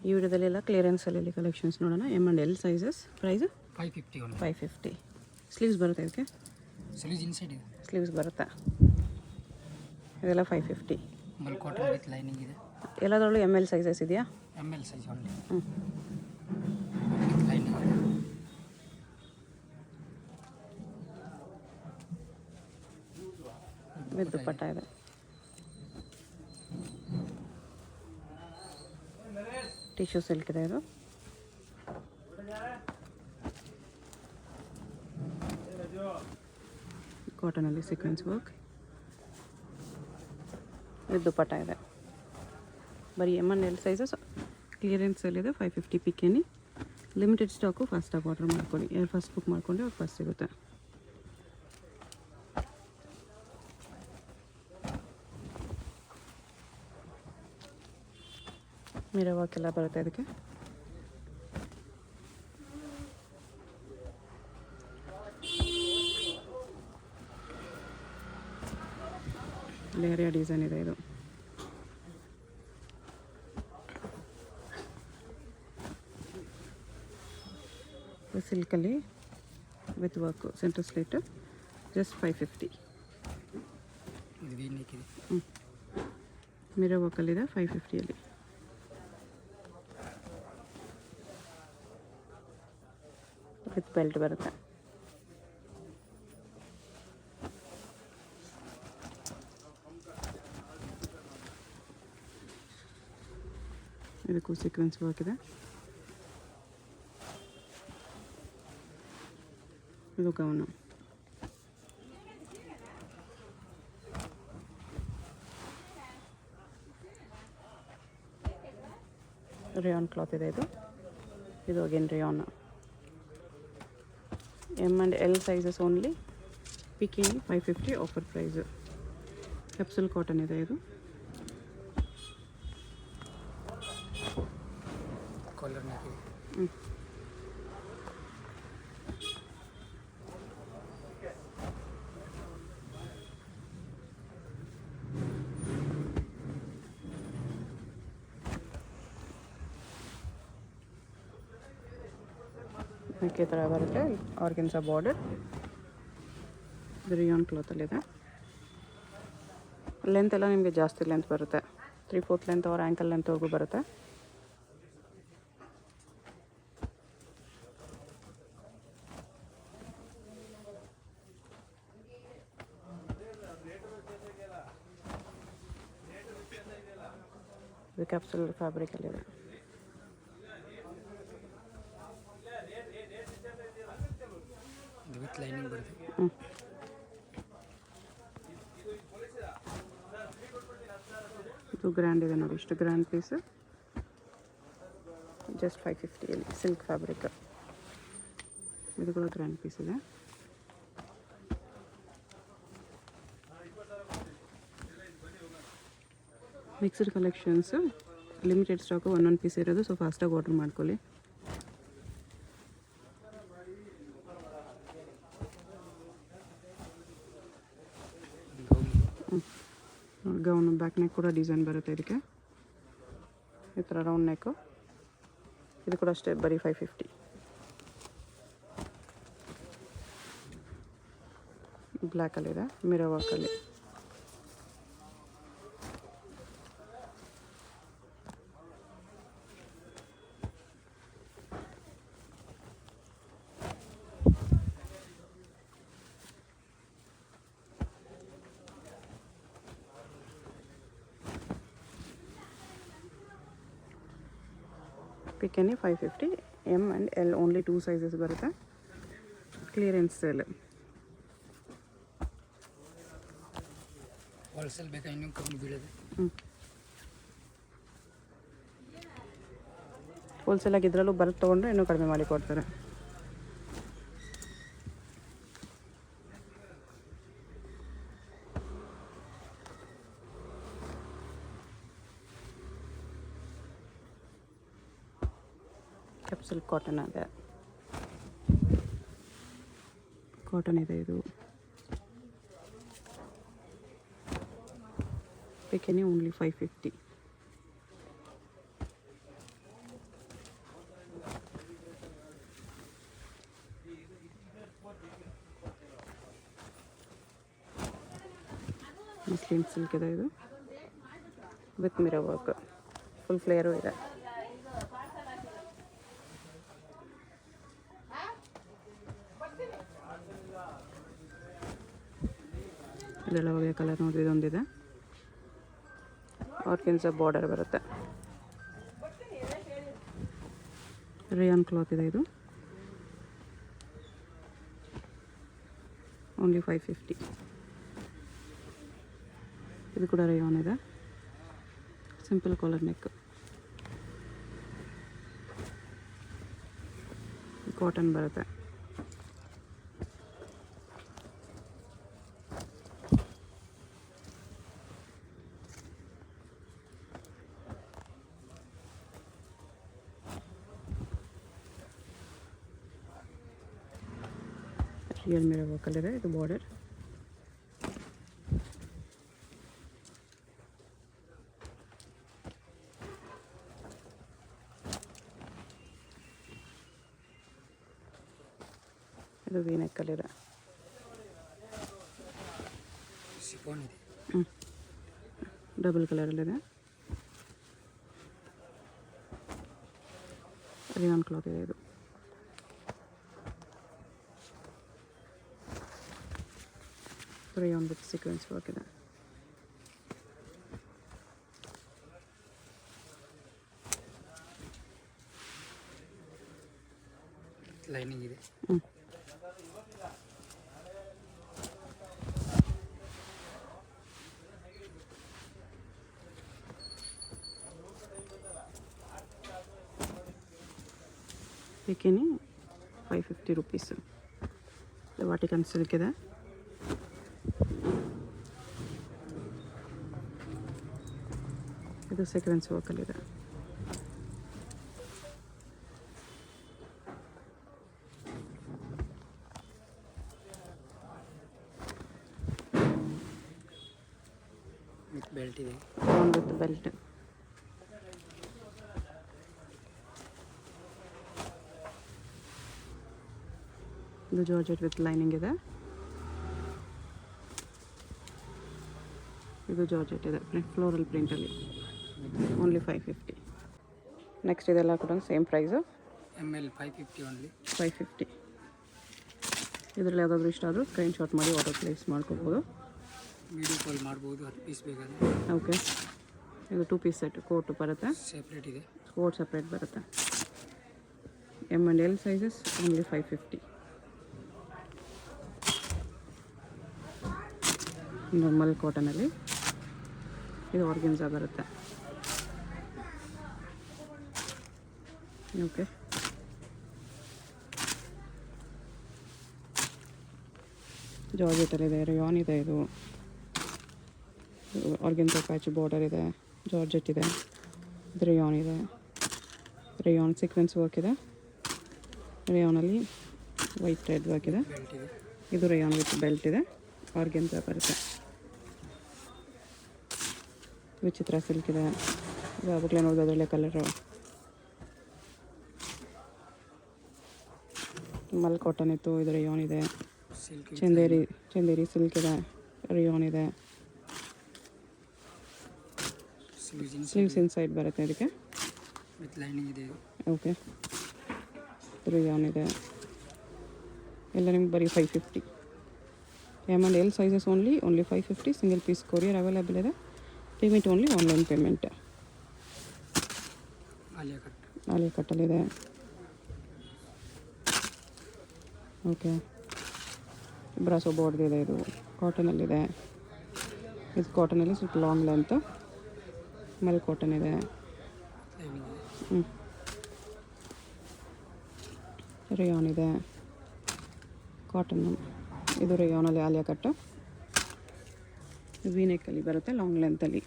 ಈ ವಿಡಿಯೋದಲ್ಲೆಲ್ಲ ಕ್ಲಿಯರೆನ್ಸಲ್ಲಿ ಕಲೆಕ್ಷನ್ಸ್ ನೋಡೋಣ. M and L sizes. Price 550 ಒಂದು 550. ಸ್ಲೀವ್ಸ್ ಬರುತ್ತೆ ಇದಕ್ಕೆ? ಸ್ಲೀವ್ಸ್ ಇನ್ಸೈಡ್ ಇದೆ. ಸ್ಲೀವ್ಸ್ ಬರುತ್ತಾ? ಇದೆಲ್ಲ 550. ಮಲ್ ಕಾಟನ್ ವಿತ್ ಲೈನಿಂಗ್ ಇದೆ. ಎಲ್ಲದರಲ್ಲೂ ಎಮ್ ಎಲ್ ಸೈಜಸ್ ಇದೆಯಾ? M L size only. ಹ್ಞೂ. ವಿತ್ ಲೈನಿಂಗ್ ಇದೆ. ವಿತ್ ದುಪ್ಪಟ್ಟ ಇದೆ. ಟಿಶ್ಯೂ ಸಿಲ್ಕ್ ಇದೆ ಇದು. ಕಾಟನಲ್ಲಿ ಸೀಕ್ವೆನ್ಸ್ ವರ್ಕ್ ವಿತ್ ದುಪ್ಪಟ್ಟ ಇದೆ. ಬರೀ ಎಮ್ ಆ್ಯಂಡ್ ಎಲ್ ಸೈಜಸ್ ಕ್ಲಿಯರೆನ್ಸಲ್ಲಿದೆ. 550 ಪಿಕೆನಿ. Limited stock. ಫಾಸ್ಟಾಗಿ ಆರ್ಡರ್ ಮಾಡ್ಕೊಳ್ಳಿ. ಯಾರು ಫಸ್ಟ್ ಬುಕ್ ಮಾಡ್ಕೊಂಡ್ರೆ ಅವ್ರು ಫಸ್ಟ್ ಸಿಗುತ್ತೆ. ಮಿರರ್ ವರ್ಕ್ ಎಲ್ಲ ಬರುತ್ತೆ ಇದಕ್ಕೆ. ಲೇರಿಯಾ ಡಿಸೈನ್ ಇದೆ ಇದು. ಸಿಲ್ಕಲ್ಲಿ with work centre sleet. Just 550. ಇದು ವೇನಿಕ್ ಇದೆ. ಮಿರರ್ ವರ್ಕಲ್ಲಿದೆ 550ಯಲ್ಲಿ. ವಿತ್ ಬೆಲ್ಟ್ ಬರುತ್ತೆ. ಇದಕ್ಕೂ ಸೀಕ್ವೆನ್ಸ್ ವರ್ಕ್ ಇದೆ. ಇದು ಗೌನು. ರೇಯಾನ್ ಕ್ಲಾತ್ ಇದೆ ಇದು. ಇದು again rayon. M and L sizes only. Pick any 550 offer price. Capsule cotton ಇದೆ ಇದು. ಕಾಲರ್ ನೆಕ್ ಇದೆ. ಈ ಥರ ಬರುತ್ತೆ. Organza border. ಇದು ರಿಯಾನ್ ಕ್ಲಾತಲ್ಲಿದೆ. ಲೆಂತ್ ಎಲ್ಲ ನಿಮಗೆ ಜಾಸ್ತಿ ಲೆಂತ್ ಬರುತ್ತೆ. 3/4 ಲೆಂತ್ ಅವ್ರ ಆ್ಯಂಕಲ್ ಲೆಂತ್ವರೆಗೂ ಬರುತ್ತೆ. ಇದು ಕ್ಯಾಪ್ಸುಲ್ ಫ್ಯಾಬ್ರಿಕಲ್ಲಿದೆ. ವಿತ್ ಲೈನಿಂಗ್ ಬರುತ್ತೆ. ಇದು ಗ್ರ್ಯಾಂಡ್ ಇದೆ ನೋಡಿ. ಇಷ್ಟು ಗ್ರ್ಯಾಂಡ್ ಪೀಸ್. ಜಸ್ಟ್ 550ಯಲ್ಲಿ ಸಿಲ್ಕ್ ಫ್ಯಾಬ್ರಿಕ್. ಇದು ಕೂಡ ಗ್ರ್ಯಾಂಡ್ ಪೀಸ್ ಇದೆ. Mixed collections. Limited stock. ಒಂದೊಂದು ಪೀಸ್ ಇರೋದು. ಸೊ ಫಾಸ್ಟಾಗಿ ಆರ್ಡರ್ ಮಾಡ್ಕೊಳ್ಳಿ. ಗೌನು ಬ್ಯಾಕ್ ನೆಕ್ ಕೂಡ ಡಿಸೈನ್ ಬರುತ್ತೆ ಇದಕ್ಕೆ. ಈ ಥರ ರೌಂಡ್ ನೆಕ್ಕು. ಇದು ಕೂಡ ಅಷ್ಟೇ ಬರೀ 550. ಬ್ಲ್ಯಾಕಲ್ಲಿದೆ. ಮಿರರ್ ವರ್ಕಲ್ಲಿ. Pick any 550. M and L only 2 sizes ಬರುತ್ತೆ. Clearance sale. ಹೋಲ್ಸೇಲ್ ಬೇಕಾ ಇನ್ನೂ ಕಮ್ಮಿ ಬೀಳೋದು. ಹೋಲ್ಸೇಲಾಗಿ ಇದರಲ್ಲೂ ಬರುತ್ತೆ. ತೊಗೊಂಡ್ರೆ ಇನ್ನೂ ಕಡಿಮೆ ಮಾಡಿ ಕೊಡ್ತಾರೆ. ಕ್ಯಾಪ್ಸುಲ್ ಕಾಟನ್ ಇದೆ. ಕಾಟನ್ ಇದೆ ಇದು. ಪಿಕೆನಿ ಓನ್ಲಿ 550. ಮಸ್ಲಿನ್ ಸಿಲ್ಕ್ ಇದೆ ಇದು with mirror work, full flare ಇದೆ. ಇದೆಲ್ಲ ಒಳ್ಳೆಯ ಕಲರ್ ನೋಡಿ, ಇದೊಂದಿದೆ ಆರ್ಕೆನ್ಸ ಬಾರ್ಡರ್ ಬರುತ್ತೆ. ರೇಯಾನ್ ಕ್ಲಾತ್ ಇದೆ ಇದು, ಓನ್ಲಿ 550. ಇದು ಕೂಡ ರೇಯಾನ್ ಇದೆ, ಸಿಂಪಲ್ ಕಾಲರ್ ನೆಕ್, ಕಾಟನ್ ಬರುತ್ತೆ. ರಿಯಲ್ ಮಿರರ್ ವರ್ಕಲ್ಲಿದೆ ಇದು ಬಾರ್ಡರ್. ಇದು ವಿ ನೆಕ್ಕಲ್ಲಿದೆ. ಶಿಫಾನ್ ಇದೆ. ಡಬಲ್ ಕಲರಲ್ಲಿದೆ. ರಿಯಾನ್ ಕ್ಲಾತ್ ಇದೆ ಇದು. ರೇಯಾನ್ ವಿತ್ ಸೀಕ್ವೆನ್ಸ್ ವರ್ಕ್ ಇದೆ. ಲೈನಿಂಗ್ ಇದೆ. Bikini 550 rupees. ವಾಟಿಕನ್ ಸಿಲ್ಕ್ ಇದೆ. ಇದು ಸೀಕ್ವೆನ್ಸ್ ವರ್ಕಲ್ಲಿದೆ. ಬೆಲ್ಟ್ ಇದೆ. With belt. ಇದು ಜಾರ್ಜೆಟ್ ವಿತ್ ಲೈನಿಂಗ್ ಇದೆ. ಇದು ಜಾರ್ಜೆಟ್ ಇದೆ, ಫ್ಲೋರಲ್ ಪ್ರಿಂಟಲ್ಲಿ, ಓನ್ಲಿ 550. ನೆಕ್ಸ್ಟ್ ಇದೆಲ್ಲ ಕೂಡ ಸೇಮ್ ಪ್ರೈಸು, ML 550 ಓನ್ಲಿ. 550. ಇದರಲ್ಲಿ ಯಾವುದಾದ್ರೂ ಇಷ್ಟ ಆದರೂ ಸ್ಕ್ರೀನ್ಶಾಟ್ ಮಾಡಿ ಆರ್ಡರ್ ಪ್ಲೇಸ್ ಮಾಡ್ಕೋಬೋದು. ವಿಡಿಯೋ ಕಾಲ್ ಮಾಡ್ಬೋದು, 10 ಪೀಸ್ ಬೇಕಾದ್ರೆ. ಓಕೆ, ಇದು 2 ಪೀಸ್ ಸೆಟ್ ಕೋಟ್ ಬರುತ್ತೆ, ಸೆಪ್ರೇಟ್ ಇದೆ. ಕೋಟ್ ಸಪ್ರೇಟ್ ಬರುತ್ತೆ. M and L sizes only 550. Normal ಕಾಟನಲ್ಲಿ ಇದು ಆರ್ಗೆನ್ಸಾ ಬರುತ್ತೆ. ಓಕೆ, ಜಾರ್ಜೆಟಲ್ಲಿದೆ, ರೇಯಾನ್ ಇದೆ, ಇದು ಆರ್ಗೆನ್ಸಾ ಪ್ಯಾಚ್ ಬಾರ್ಡರ್ ಇದೆ, ಜಾರ್ಜೆಟ್ ಇದೆ, ಇದು ರೇಯಾನ್ ಇದೆ, ರೇಯಾನ್ ಸೀಕ್ವೆನ್ಸ್ ವರ್ಕ್ ಇದೆ, ರೇಯಾನಲ್ಲಿ ವೈಟ್ ರೆಡ್ ವರ್ಕ್ ಇದೆ. ಬೆಲ್ಟ್ ಇದೆ. ಇದು ರೇಯಾನ್ ವಿತ್ ಬೆಲ್ಟ್ ಇದೆ, ಆರ್ಗೆನ್ಸಾ ಬರುತ್ತೆ. ವಿಚಿತ್ರ ಸಿಲ್ಕ್ ಇದೆ, ಇದು ಆವಾಗಲೇ ನೋಡಿದ್ರೆ ಅದರಲ್ಲೇ ಕಲರು. ಮಲ್ ಕಾಟನ್ ಇತ್ತು, ಇದು ರೇಯಾನ್ ಇದೆ. ಸಿಲ್ಕ್ ಚಂದೇರಿ ಸಿಲ್ಕ್ ಇದೆ, ರೇಯಾನ್ ಇದೆ. ಸ್ಲೀವ್ಸ್ ಇನ್ಸೈಡ್ ಬರುತ್ತೆ ಇದಕ್ಕೆ, ವಿತ್ ಲೈನಿಂಗ್ ಇದೆ. ಓಕೆ, ರೇಯಾನ್ ಇದೆ. ಎಲ್ಲ ನಿಮ್ಗೆ ಬರೀ 550. M and L sizes only 550. Single piece courier available ಇದೆ. Payment only online payment. Alia ಕಟ್ಟಲ್ಲಿದೆ. ಓಕೆ, ಬ್ರಾಸೋ ಬಾರ್ಡರ್ ಇದೆ, ಇದು ಕಾಟನಲ್ಲಿದೆ. ಇದು ಕಾಟನಲ್ಲಿ ಸ್ವಲ್ಪ ಲಾಂಗ್ ಲೆಂತ್, ಮೇಲೆ ಕಾಟನ್ ಇದೆ. ರೇಯಾನ್ ಇದೆ, ಕಾಟನ್. ಇದು ರೇಯಾನಲ್ಲಿ ಆಲಿಯಾ ಕಟ್ಟು, ವಿ ನೆಕ್ಕಲ್ಲಿ ಬರುತ್ತೆ, ಲಾಂಗ್ ಲೆಂತಲ್ಲಿ.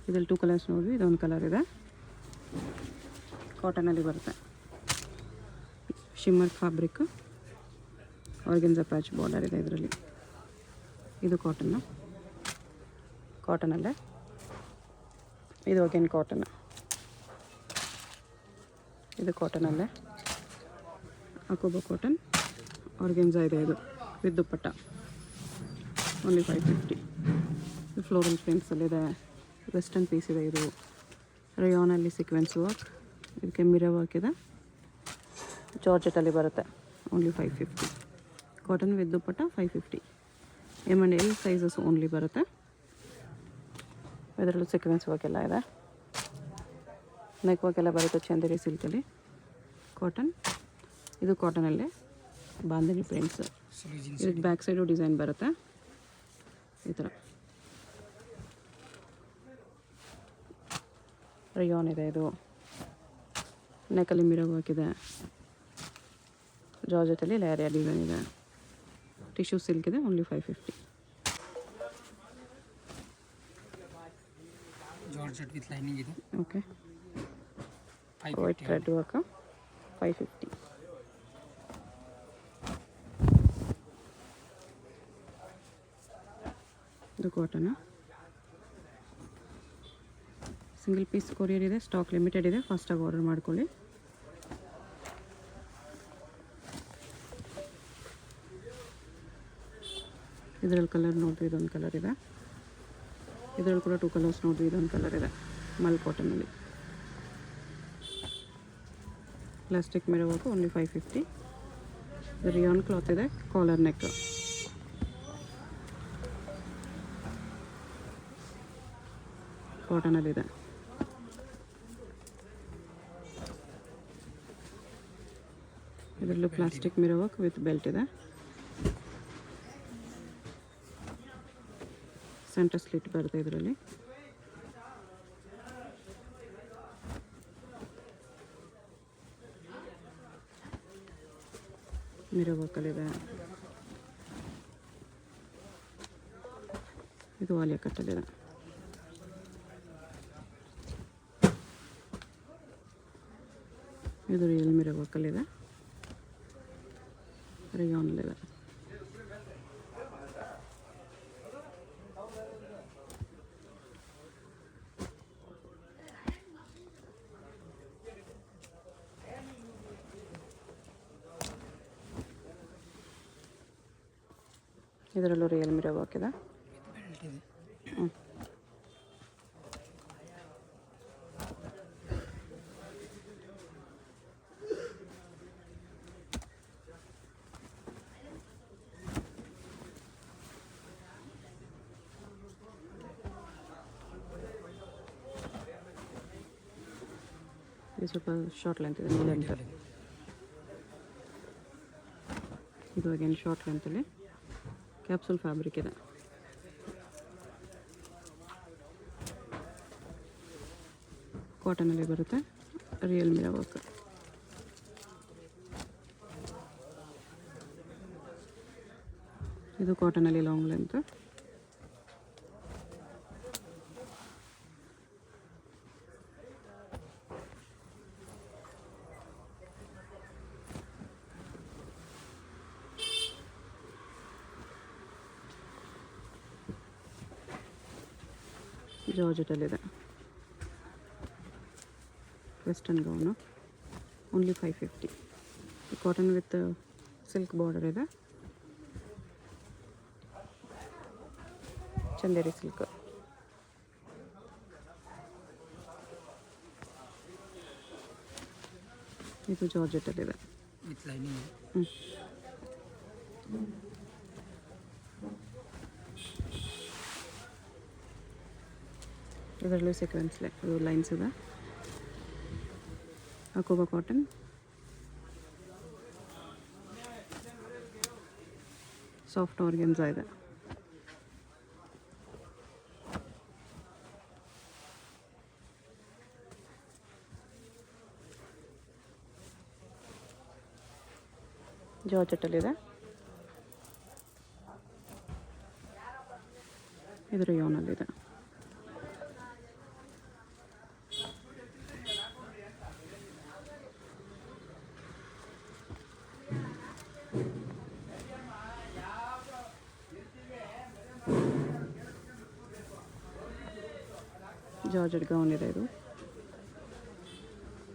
ಇದರಲ್ಲಿ 2 ಕಲರ್ಸ್ ನೋಡಿದ್ವಿ, ಇದೊಂದು ಕಲರ್ ಇದೆ, ಕಾಟನಲ್ಲಿ ಬರುತ್ತೆ. Shimmer fabric, organza patch border ಇದೆ ಇದರಲ್ಲಿ. ಇದು ಕಾಟನಲ್ಲೇ. ಇದು ಅಗೇನ್ ಕಾಟನ್, ಇದು ಕಾಟನಲ್ಲೇ. ಅಕೋಬಾ ಕಾಟನ್, ಆರ್ಗೆನ್ಸಾ ಇದೆ ಇದು ವಿತ್ ದುಪ್ಪಟ್ಟ, ಓನ್ಲಿ 550. ಫ್ಲೋರಲ್ ಪ್ರಿಂಟ್ಸಲ್ಲಿದೆ, ವೆಸ್ಟರ್ನ್ ಪೀಸ್ ಇದೆ. ಇದು ರಯಾನಲ್ಲಿ ಸೀಕ್ವೆನ್ಸ್ ವರ್ಕ್, ಇದಕ್ಕೆ ಮಿರರ್ ವರ್ಕ್ ಇದೆ. ಜಾರ್ಜೆಟಲ್ಲಿ ಬರುತ್ತೆ, only 550. Cotton with dupatta 550. M and L sizes only ಬರುತ್ತೆ. ಇದರಲ್ಲೂ ಸೀಕ್ವೆನ್ಸ್ ವರ್ಕ್ ಎಲ್ಲ ಇದೆ. ನೆಕ್ ವರ್ಕ್ ಎಲ್ಲ ಬರುತ್ತೆ ಚಂದೇರಿ ಸಿಲ್ಕಲ್ಲಿ. ಕಾಟನ್, ಇದು ಕಾಟನಲ್ಲೇ ಬಾಂಧನಿ ಪ್ರಿಂಟ್ಸ್. ಇದಕ್ಕೆ ಬ್ಯಾಕ್ ಸೈಡು ಡಿಸೈನ್ ಬರುತ್ತೆ ಈ ಥರ. ರಯಾನ್ ಇದೆ. ಇದು ನೆಕ್ಕಲ್ಲಿ ಮಿರರ್ ವರ್ಕ್ ಇದೆ. ಜಾರ್ಜೆಟಲ್ಲಿ ಲೇಯರ್ ಡಿಸೈನ್ ಇದೆ. ಟಿಶ್ಯೂ ಸಿಲ್ಕ್ ಇದೆ, ಓನ್ಲಿ 550. ಜಾರ್ಜೆಟ್ ವಿತ್ ಲೈನಿಂಗ್ ಇದೆ. Okay, white thread work 550. ಇದು ಕಾಟನ್, ಸಿಂಗಲ್ ಪೀಸ್ ಕೊರಿಯರ್ ಇದೆ. ಸ್ಟಾಕ್ ಲಿಮಿಟೆಡ್ ಇದೆ, ಫಾಸ್ಟಾಗಿ ಆರ್ಡರ್ ಮಾಡ್ಕೊಳ್ಳಿ. ಇದರಲ್ಲಿ ಕಲರ್ ನೋಡಿರಿ, ಇದೊಂದು ಕಲರ್ ಇದೆ. ಇದರಲ್ಲಿ ಕೂಡ 2 ಕಲರ್ಸ್ ನೋಡಿರಿ, ಇದೊಂದು ಕಲರ್ ಇದೆ. ಮಲ್ ಕಾಟನಲ್ಲಿ ಪ್ಲಾಸ್ಟಿಕ್ ಮಿರರ್ ವರ್ಕು, ಓನ್ಲಿ 550. ಇದು ರಿಯಾನ್ ಕ್ಲಾತ್ ಇದೆ, ಕಾಲರ್ ನೆಕ್. ಕಾಟನಲ್ಲಿದೆ. ಇದರಲ್ಲೂ plastic mirror work with belt ಇದೆ. ಸೆಂಟರ್ ಸ್ಲಿಟ್ ಬರುತ್ತೆ ಇದರಲ್ಲಿ. ಮಿರರ್ ವರ್ಕಲ್ಲಿದೆ. ಇದು ಆಲಿಯಾ ಕಟ್ಟಲ್ಲಿದೆ. ಇದು ರಿಯಲ್ ಮಿರರ್ ವರ್ಕಲ್ಲಿದೆ. ರಿಯಾನಲ್ಲಿದೆ. ಇದರಲ್ಲೂ ರಿಯಲ್ ಮಿರರ್ ವರ್ಕ್ ಇದೆ. ಇದು ಸ್ವಲ್ಪ ಶಾರ್ಟ್ ಲೆಂತ್ ಇದೆ, ಲೆಂತ್. ಇದು ಅಗೇನ್ ಶಾರ್ಟ್ ಲೆಂತಲ್ಲಿ ಕ್ಯಾಪ್ಸೂಲ್ ಫ್ಯಾಬ್ರಿಕ್ ಇದೆ. ಕಾಟನಲ್ಲಿ ಬರುತ್ತೆ, ರಿಯಲ್ ಮಿರರ್ ವರ್ಕ್. ಇದು ಕಾಟನಲ್ಲಿ ಲಾಂಗ್ ಲೆಂತ್. ಜಾರ್ಜೆಟಲ್ಲಿದೆ. Western gown, only 550. Cotton with silk border ಇದೆ. ಚಂದೇರಿ ಸಿಲ್ಕ್. ಇದು ಜಾರ್ಜೆಟಲ್ಲಿದೆ ವಿತ್ ಲೈನಿಂಗ್. ಇದರಲ್ಲೂ ಸೀಕ್ವೆನ್ಸ್ ಲೈನ್ಸ್ ಇದೆ. ಅಕೋಬಾ ಕಾಟನ್, ಸಾಫ್ಟ್ ಆರ್ಗೆನ್ಸಾ ಇದೆ. ಜಾರ್ಜೆಟಲ್ಲಿದೆ. ಇದು ರಿಯಾನಲ್ಲಿದೆ. ಜಾರ್ಜೆಟ್ ಗೌನ್ ಇದೆ. ಇದು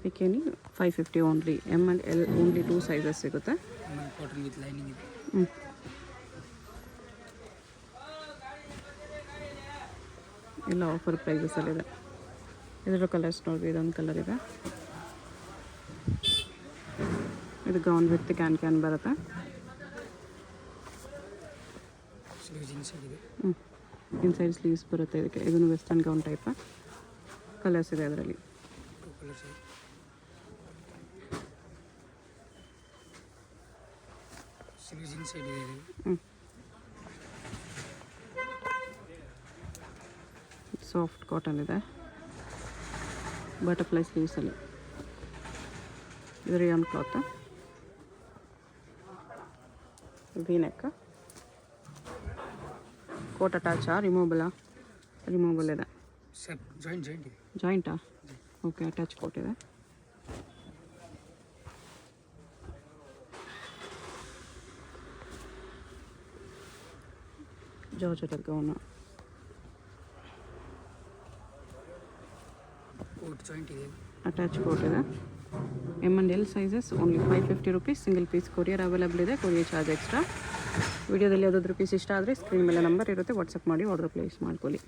bikini 550 only. M and L only 2 sizes ಸಿಗುತ್ತೆ. ಕಾಟನ್ ವಿತ್ ಲೈನಿಂಗ್ ಇದೆ. ಎಲ್ಲ ಆಫರ್ ಪ್ರೈಸಸಲ್ಲಿದೆ. ಇದರ ಕಲರ್ಸ್ ನೋಡಿರಿ, ಇದೊಂದು ಕಲರ್ ಇದೆ. ಇದು ಗೌನ್ ವಿತ್ ಕ್ಯಾನ್ ಬರುತ್ತೆ. ಸ್ಲೀವ್ಸ್ ಇನ್ಸೈಡ್ ಇದೆ. ಇನ್ಸೈಡ್ ಸ್ಲೀವ್ಸ್ ಬರುತ್ತೆ ಇದಕ್ಕೆ. ಇದನ್ನು ವೆಸ್ಟರ್ನ್ ಗೌನ್ ಟೈಪ್ ಕಲರ್ಸ್ ಇದೆ ಅದರಲ್ಲಿ. 2 ಕಲರ್ಸ್ ಇದೆ. ಸ್ಲೀವ್ಸ್ ಇನ್ಸೈಡ್ ಇದೆ ಇದು. ಸಾಫ್ಟ್ ಕಾಟನ್ ಇದೆ, ಬಟರ್ಫ್ಲೈ ಸ್ಲೀವ್ಸಲ್ಲಿ. ಇದು ರಿಯಾನ್ ಕ್ಲಾತ್, ವಿ-ನೆಕ್, ಕೋಟ್ ಅಟ್ಯಾಚಾ ರಿಮೂವಬಲ್ ಇದೆ. ಜಾಯಿಂಟ್ ಇದೆ. ಜಾಯಿಂಟಾ? ಓಕೆ, ಅಟ್ಯಾಚ್ ಕೋಟ್ ಇದೆ. ಜಾರ್ಜೆಟ್ ಗೌನು, ಕೋಟ್ ಜಾಯಿಂಟ್ ಇದೆ. ಅಟ್ಯಾಚ್ ಕೋಟ್ ಇದೆ. M&L sizes only 550 rupees. Single piece courier available ಇದೆ. Courier charge extra. ವಿಡಿಯೋದಲ್ಲಿ ಯಾವುದಾದ್ರೂ ಪೀಸ್ ಇಷ್ಟ ಆದರೆ ಸ್ಕ್ರೀನ್ ಮೇಲೆ ನಂಬರ್ ಇರುತ್ತೆ, ವಾಟ್ಸಪ್ ಮಾಡಿ ಆರ್ಡರ್ ಪ್ಲೇಸ್ ಮಾಡ್ಕೊಳ್ಳಿ.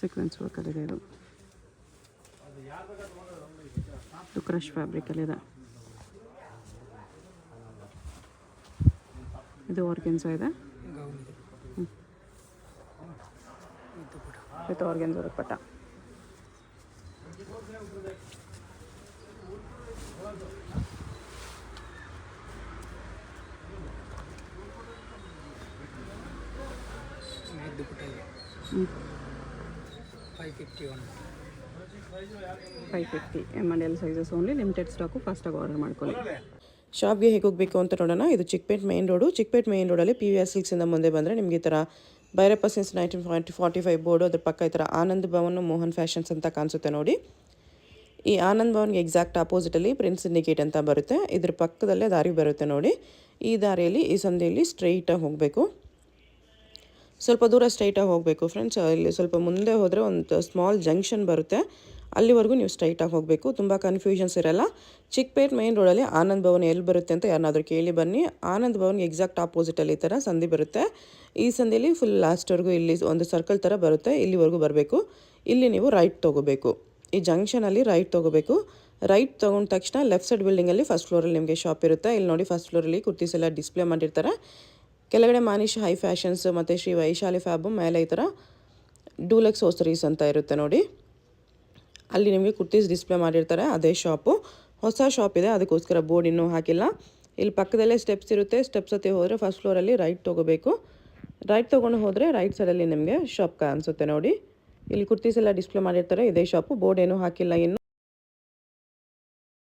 ಸೀಕ್ವೆನ್ಸ್ ವರ್ಕಲ್ಲಿದೆ ಇದು. ಇದು ಕ್ರಶ್ ಫ್ಯಾಬ್ರಿಕಲ್ಲಿದೆ. ಇದು ಆರ್ಗೆನ್ಸಾ ಇದೆ ಗೌನ್ ಇದೆ. ವಿತ್ ಆರ್ಗೆನ್ಸಾ ದುಪ್ಪಟ್ಟ. ದುಪ್ಪಟ್ಟ ಇದೆ. 551. 550. M&L sizes only. Limited stock. ಫಾಸ್ಟಾಗಿ ಆರ್ಡರ್ ಮಾಡ್ಕೊಳ್ಳಿ. ಶಾಪ್ಗೆ ಹೇಗೆ ಹೋಗಬೇಕು ಅಂತ ನೋಡೋಣ. ಇದು Chickpet main road. Chickpet main ರೋಡಲ್ಲಿ PVR ಸಿಲ್ಕ್ಸಿಂದ ಮುಂದೆ ಬಂದರೆ ನಿಮಗೆ ಈ ಥರ ಭೈರಪ್ಪ ಸಿನ್ಸ್ 1945 ಬೋರ್ಡು, ಅದ್ರ ಪಕ್ಕ ಈ ಥರ ಆನಂದ್ ಭವನ್ ಮೋಹನ್ ಫ್ಯಾಷನ್ಸ್ ಅಂತ ಕಾಣಿಸುತ್ತೆ ನೋಡಿ. ಈ ಆನಂದ್ ಭವನ್ಗೆ ಎಕ್ಸಾಕ್ಟ್ ಆಪೋಸಿಟಲ್ಲಿ ಪ್ರಿನ್ಸ್ ಸಿಂಡಿಕೇಟ್ ಅಂತ ಬರುತ್ತೆ. ಇದ್ರ ಪಕ್ಕದಲ್ಲೇ ದಾರಿ ಬರುತ್ತೆ ನೋಡಿ. ಈ ದಾರಿಯಲ್ಲಿ ಈ ಸಂಧಿಯಲ್ಲಿ ಸ್ಟ್ರೈಟಾಗಿ ಹೋಗಬೇಕು. ಸ್ವಲ್ಪ ದೂರ ಸ್ಟ್ರೈಟಾಗಿ ಹೋಗಬೇಕು ಫ್ರೆಂಡ್ಸ್. ಇಲ್ಲಿ ಸ್ವಲ್ಪ ಮುಂದೆ ಹೋದರೆ ಒಂದು ಸ್ಮಾಲ್ ಜಂಕ್ಷನ್ ಬರುತ್ತೆ, ಅಲ್ಲಿವರೆಗೂ ನೀವು ಸ್ಟ್ರೈಟಾಗಿ ಹೋಗಬೇಕು. ತುಂಬ ಕನ್ಫ್ಯೂಷನ್ಸ್ ಇರಲ್ಲ. ಚಿಕ್ಕಪೇಟ್ ಮೇನ್ ರೋಡಲ್ಲಿ ಆನಂದ್ ಭವನ್ ಎಲ್ಲಿ ಬರುತ್ತೆ ಅಂತ ಯಾರನ್ನಾದರೂ ಕೇಳಿ ಬನ್ನಿ. ಆನಂದ್ ಭವನ್ಗೆ ಎಕ್ಸಾಕ್ಟ್ ಆಪೋಸಿಟಲ್ಲಿ ಈ ಥರ ಸಂಧಿ ಬರುತ್ತೆ. ಈ ಸಂಧಿಯಲ್ಲಿ ಫುಲ್ ಲಾಸ್ಟ್ವರೆಗೂ ಇಲ್ಲಿ ಒಂದು ಸರ್ಕಲ್ ಥರ ಬರುತ್ತೆ, ಇಲ್ಲಿವರೆಗೂ ಬರಬೇಕು. ಇಲ್ಲಿ ನೀವು ರೈಟ್ ತೊಗೋಬೇಕು. ಈ ಜಂಕ್ಷನಲ್ಲಿ ರೈಟ್ ತೊಗೋಬೇಕು. ರೈಟ್ ತೊಗೊಂಡ ತಕ್ಷಣ ಲೆಫ್ಟ್ ಸೈಡ್ ಬಿಲ್ಡಿಂಗಲ್ಲಿ ಫಸ್ಟ್ ಫ್ಲೋರಲ್ಲಿ ನಿಮಗೆ ಶಾಪ್ ಇರುತ್ತೆ. ಇಲ್ಲಿ ನೋಡಿ, ಫಸ್ಟ್ ಫ್ಲೋರಲ್ಲಿ ಕುರ್ತೀಸ್ ಎಲ್ಲ ಡಿಸ್ಪ್ಲೇ ಮಾಡಿರ್ತಾರೆ. ಕೆಳಗಡೆ ಮಾನಿಶ್ ಹೈ ಫ್ಯಾಷನ್ಸ್ ಮತ್ತು ಶ್ರೀ ವೈಶಾಲಿ ಫ್ಯಾಬು, ಮೇಲೆ ಈ ಥರ ಡೂಲಕ್ಸ್ ಹೋಸರೀಸ್ ಅಂತ ಇರುತ್ತೆ ನೋಡಿ. ಅಲ್ಲಿ ನಿಮಗೆ ಕುರ್ತೀಸ್ ಡಿಸ್ಪ್ಲೇ ಮಾಡಿರ್ತಾರೆ, ಅದೇ ಶಾಪು. ಹೊಸ ಶಾಪ್ ಇದೆ, ಅದಕ್ಕೋಸ್ಕರ ಬೋರ್ಡ್ ಇನ್ನೂ ಹಾಕಿಲ್ಲ. ಇಲ್ಲಿ ಪಕ್ಕದಲ್ಲೇ ಸ್ಟೆಪ್ಸ್ ಇರುತ್ತೆ. ಸ್ಟೆಪ್ಸ್ ಹತ್ತಿ ಹೋದರೆ ಫಸ್ಟ್ ಫ್ಲೋರಲ್ಲಿ ರೈಟ್ ತೊಗೋಬೇಕು. ರೈಟ್ ತೊಗೊಂಡು ಹೋದರೆ ರೈಟ್ ಸೈಡಲ್ಲಿ ನಿಮಗೆ ಶಾಪ್ ಕಾಣಿಸುತ್ತೆ ನೋಡಿ. ಇಲ್ಲಿ ಕುರ್ತೀಸ್ ಎಲ್ಲ ಡಿಸ್ಪ್ಲೇ ಮಾಡಿರ್ತಾರೆ, ಇದೇ ಶಾಪು. ಬೋರ್ಡ್ ಏನೂ ಹಾಕಿಲ್ಲ ಇನ್ನು.